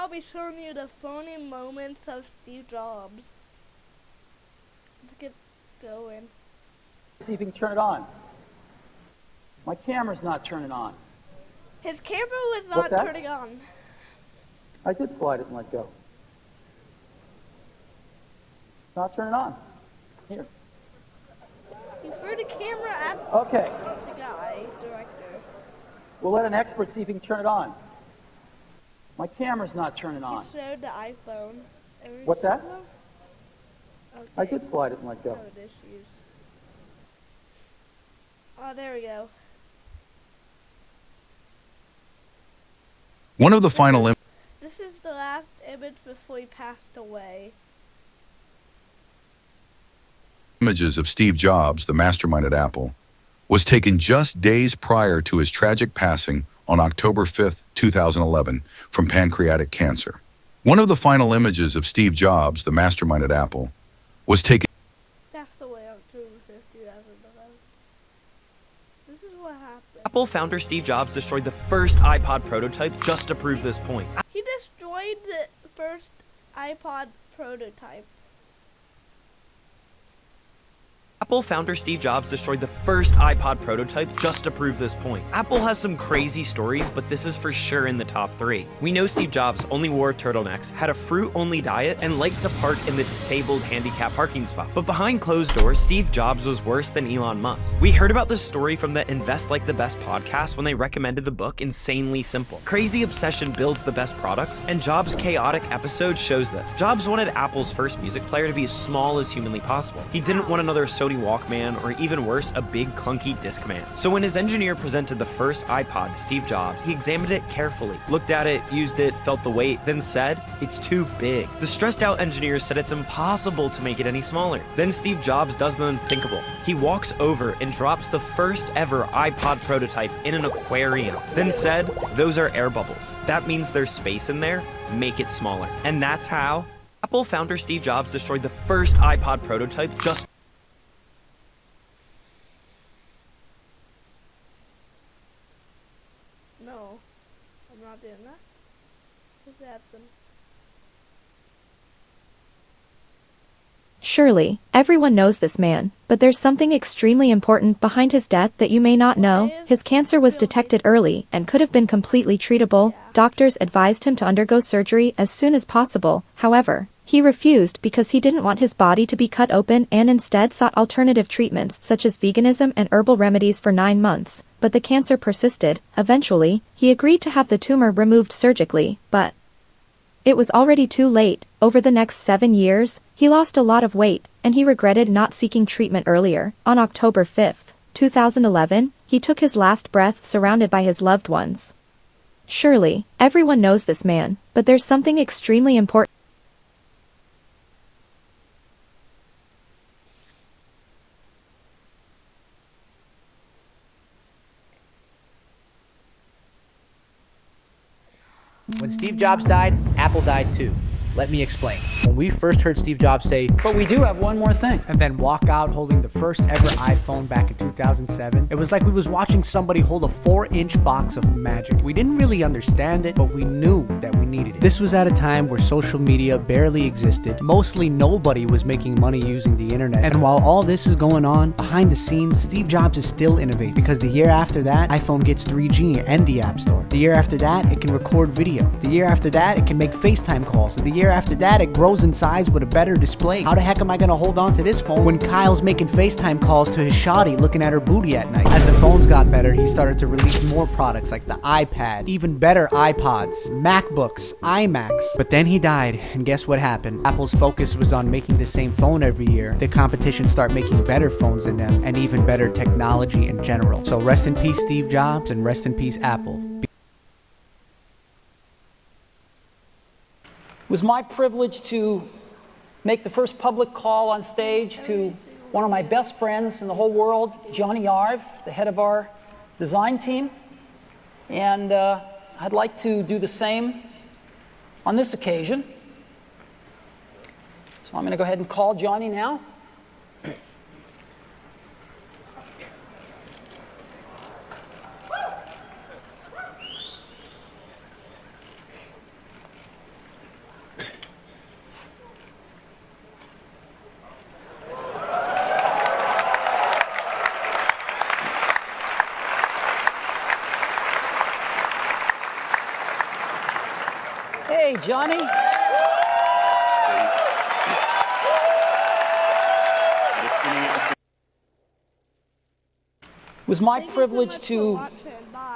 I'll be showing you the phony moments of Steve Jobs. Let's get going. See if you can turn it on. My camera's not turning on. His camera was What's not that? turning on. I did slide it and let go. Not turning on. Here. He threw the camera at Okay. the guy, director. We'll let an expert see if he can turn it on. My camera's not turning on. He showed the iPhone. What's that? Okay. I did slide it and let go. Code issues. Oh, there we go. One of the final This is the last image before he passed away. images of Steve Jobs, the mastermind at Apple, was taken just days prior to his tragic passing on October 5th, 2011, from pancreatic cancer. One of the final images of Steve Jobs, the mastermind at Apple, was taken. Passed away October 5th, 2011. This is what happened. Apple founder Steve Jobs destroyed the first iPod prototype just to prove this point. He destroyed the first iPod prototype. Apple founder Steve Jobs destroyed the first iPod prototype just to prove this point. Apple has some crazy stories, but this is for sure in the top 3. We know Steve Jobs only wore turtlenecks, had a fruit-only diet, and liked to park in the disabled handicap parking spot. But behind closed doors, Steve Jobs was worse than Elon Musk. We heard about this story from the Invest Like the Best podcast when they recommended the book Insanely Simple. Crazy obsession builds the best products, and Jobs' chaotic episode shows this. Jobs wanted Apple's first music player to be as small as humanly possible. He didn't want another Sony Walkman, or even worse, a big clunky Discman. So when his engineer presented the first iPod to Steve Jobs, he examined it carefully, looked at it, used it, felt the weight, then said, "It's too big." The stressed out engineers said it's impossible to make it any smaller. Then Steve Jobs does the unthinkable. He walks over and drops the first ever iPod prototype in an aquarium, then said, "Those are air bubbles. That means there's space in there, make it smaller." And that's how Apple founder Steve Jobs destroyed the first iPod prototype just No, I'm not doing that. Just add some. Surely, everyone knows this man, but there's something extremely important behind his death that you may not know. His cancer was detected early and could have been completely treatable. Doctors advised him to undergo surgery as soon as possible. However, he refused because he didn't want his body to be cut open and instead sought alternative treatments such as veganism and herbal remedies for 9 months. But the cancer persisted. Eventually, he agreed to have the tumor removed surgically, but it was already too late. Over the next 7 years, he lost a lot of weight, and he regretted not seeking treatment earlier. On October 5th, 2011, he took his last breath surrounded by his loved ones. Surely, everyone knows this man, but there's something extremely important. When Steve Jobs died, Apple died too. Let me explain. When we first heard Steve Jobs say, But we do have one more thing. and then walk out holding the first ever iPhone back in 2007, it was like we was watching somebody hold a 4-inch box of magic. We didn't really understand it, but we knew that we needed it. This was at a time where social media barely existed. Mostly nobody was making money using the internet. And while all this is going on, behind the scenes, Steve Jobs is still innovating, because the year after that, iPhone gets 3G and the App Store. The year after that, it can record video. The year after that, it can make FaceTime calls. And the year after that, it grows in size with a better display. How the heck am I gonna hold on to this phone when Kyle's making FaceTime calls to his shawty looking at her booty at night? As the phones got better, he started to release more products like the iPad, even better iPods, MacBooks, iMacs. But then he died, and guess what happened? Apple's focus was on making the same phone every year. The competition started making better phones than them, and even better technology in general. So rest in peace, Steve Jobs, and rest in peace, Apple. It was my privilege to make the first public call on stage to one of my best friends in the whole world, Johnny Ive, the head of our design team. And I'd like to do the same on this occasion. So I'm going to go ahead and call Johnny now. Hey, Johnny. It was my Thank you so privilege much for to watching.